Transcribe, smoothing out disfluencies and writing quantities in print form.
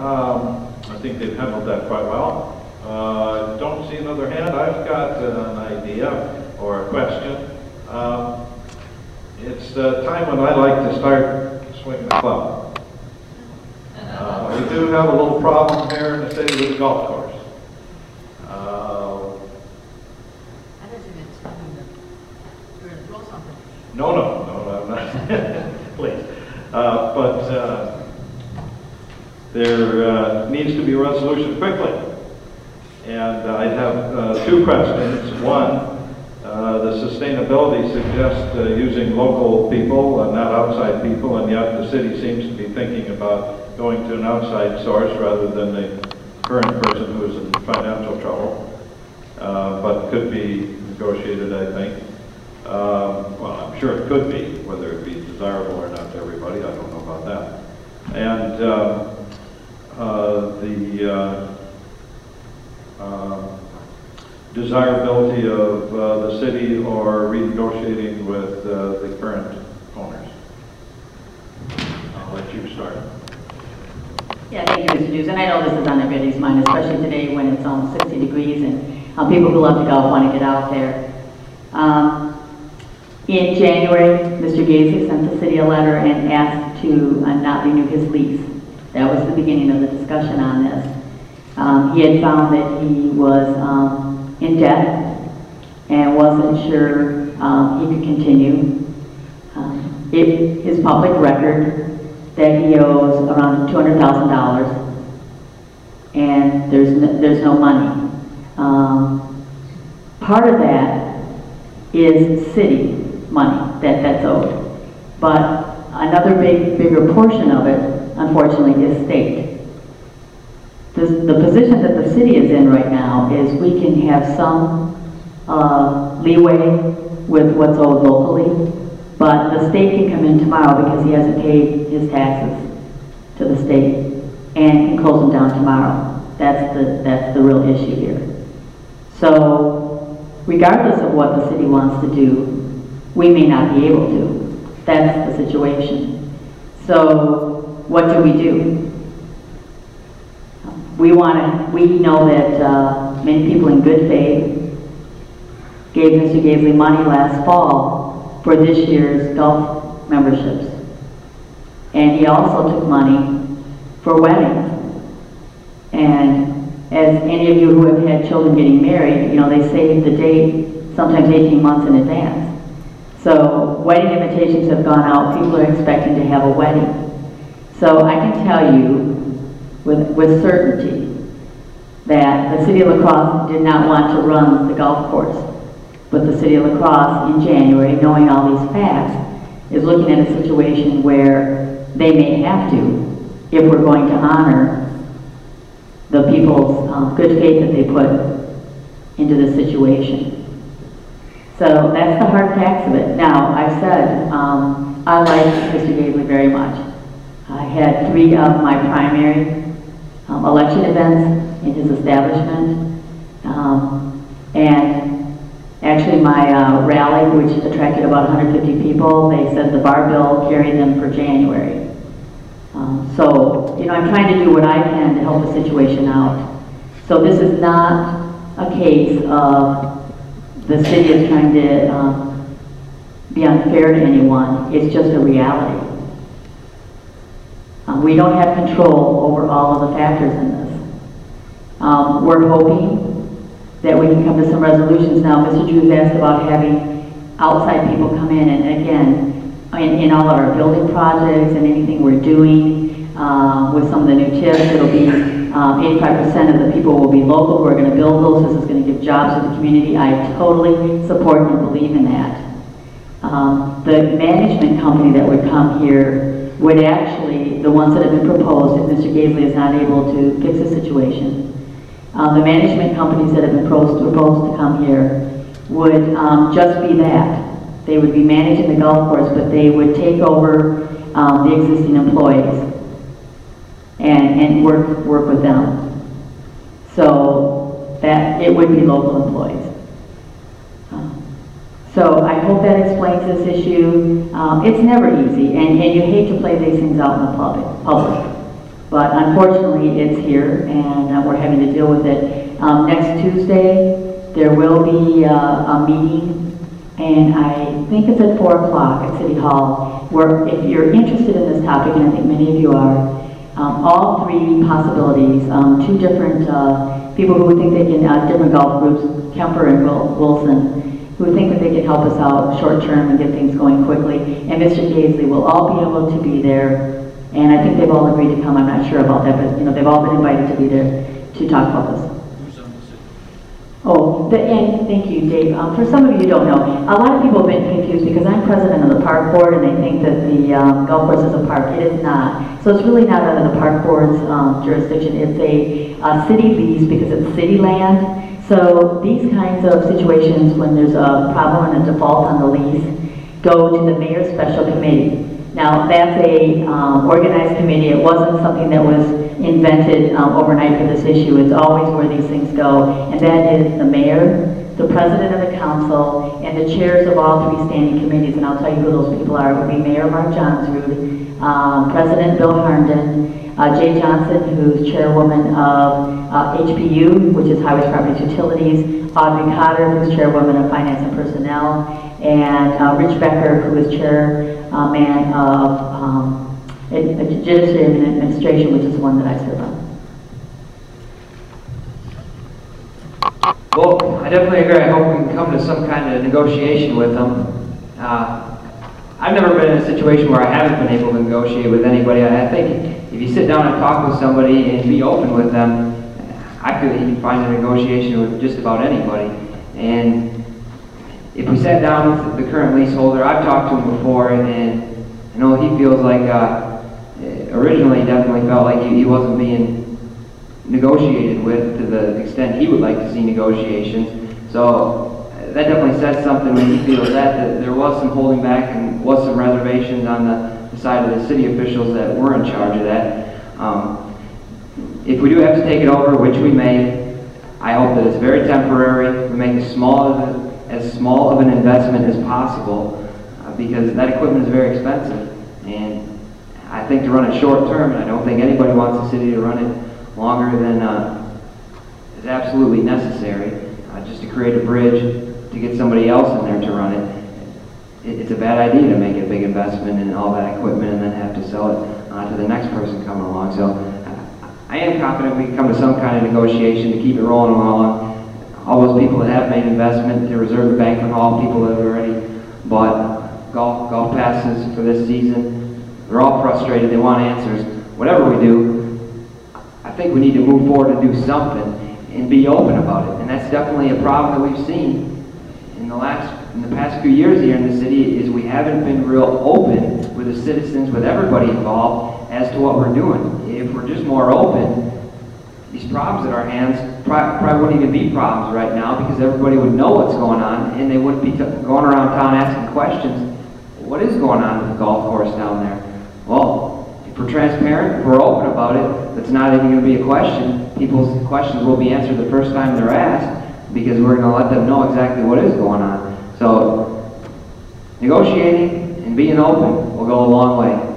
I think they've handled that quite well. Don't see another hand. I've got an idea or a question. It's the time when I like to start swinging the club. We do have a little problem here in the city with the golf course. No, I'm not. Please. But there needs to be a resolution quickly. And I have two questions. One, the sustainability suggests using local people and not outside people, and yet the city seems to be thinking about going to an outside source rather than the current person who is in financial trouble, but could be negotiated, I think. Well, I'm sure it could be, whether it be desirable or not to everybody, I don't know about that. And the desirability of the city or renegotiating with the current owners. I'll let you start. Yeah, thank you, Mr. Hughes. And I know this is on everybody's mind, especially today when it's almost 60 degrees and people who love to golf want to get out there. In January, Mr. Gaisley sent the city a letter and asked to not renew his lease. That was the beginning of the discussion on this. He had found that he was in debt and wasn't sure he could continue. It is public record that he owes around $200,000 and there's no money. Part of that is city money that's owed, but another bigger portion of it, unfortunately, is state. The position that the city is in right now is we can have some leeway with what's owed locally, but the state can come in tomorrow because he hasn't paid his taxes to the state and can close them down tomorrow. That's the real issue here. So regardless of what the city wants to do, we may not be able to. That's the situation. So what do we do? We know that many people in good faith gave Mr. Gaisley money last fall for this year's golf memberships. And he also took money for weddings. And as any of you who have had children getting married, you know, they save the date sometimes 18 months in advance. So wedding invitations have gone out. People are expecting to have a wedding. So I can tell you with certainty that the city of La Crosse did not want to run the golf course. But the city of La Crosse in January, knowing all these facts, is looking at a situation where they may have to if we're going to honor the people's good faith that they put into this situation. So that's the hard facts of it. Now, I've said I like Mr. Gaisley very much. I had 3 of my primary election events in his establishment, and actually my rally, which attracted about 150 people, they said the bar bill carried them for January. So, you know, I'm trying to do what I can to help the situation out. So this is not a case of the city is trying to be unfair to anyone. It's just a reality. We don't have control over all of the factors in this. We're hoping that we can come to some resolutions now. Mr. Drews asked about having outside people come in, and again, in all of our building projects and anything we're doing, with some of the new tips, it'll be 85% of the people will be local who are going to build those. This is going to give jobs to the community. I totally support and believe in that. The management company that would come here would actually, the ones that have been proposed, if Mr. Gaisley is not able to fix the situation, the management companies that have been proposed to come here would just be that. They would be managing the golf course, but they would take over the existing employees and work with them. So that it would be local employees. So I hope that explains this issue. It's never easy, and you hate to play these things out in the public. But unfortunately, it's here, and we're having to deal with it. Next Tuesday, there will be a meeting, and I think it's at 4 o'clock at City Hall, where if you're interested in this topic, and I think many of you are, all three possibilities, two different people who think they can, different golf groups, Kemper and Wilson, who think that they can help us out short term and get things going quickly, and Mr. Gaisley will all be able to be there. And I think they've all agreed to come. I'm not sure about that, but they've all been invited to be there to talk about this. Oh, and thank you, Dave. For some of you who don't know, a lot of people have been confused because I'm president of the park board, and they think that the golf course is a park. It is not. So it's really not under the park board's jurisdiction. It's a city lease because it's city land. So these kinds of situations, when there's a problem and a default on the lease, go to the mayor's special committee. Now, that's a organized committee. It wasn't something that was invented overnight for this issue. It's always where these things go. And that is the mayor, the president of the council, and the chairs of all three standing committees. And I'll tell you who those people are. It would be Mayor Mark Johnsrud, President Bill Herndon, Jay Johnson, who's chairwoman of HPU, which is Highways, Properties, Utilities, Audrey Cotter, who's chairwoman of Finance and Personnel, and Rich Becker, who is chairman of Judiciary and Administration, which is the one that I serve on. Well, I definitely agree. I hope we can come to some kind of negotiation with them. I've never been in a situation where I haven't been able to negotiate with anybody. I think if you sit down and talk with somebody and be open with them, I feel that you can find a negotiation with just about anybody. And if we sat down with the current leaseholder, I've talked to him before, and I know he feels like, originally he definitely felt like he wasn't being negotiated with to the extent he would like to see negotiations. So that definitely says something when he feels that there was some holding back and was some reservations on the side of the city officials that were in charge of that. If we do have to take it over, which we may, I hope that it's very temporary. We make as small of an investment as possible, because that equipment is very expensive. And I think to run it short term, and I don't think anybody wants the city to run it longer than is absolutely necessary, just to create a bridge to get somebody else in there to run it. It's a bad idea to make a big investment in all that equipment and then have to sell it to the next person coming along. So I am confident we can come to some kind of negotiation to keep it rolling along. All those people that have made investment to reserve the banquet hall, people that have already bought golf passes for this season, they're all frustrated. They want answers. Whatever we do, I think we need to move forward and do something and be open about it. And that's definitely a problem that we've seen in the past few years here in the city, is we haven't been real open with the citizens, with everybody involved, as to what we're doing. If we're just more open, these problems at our hands probably wouldn't even be problems right now, because everybody would know what's going on, and they wouldn't be going around town asking questions. What is going on with the golf course down there? Well, if we're transparent, if we're open about it, it's not even going to be a question. People's questions will be answered the first time they're asked, because we're going to let them know exactly what is going on. So, negotiating and being open will go a long way.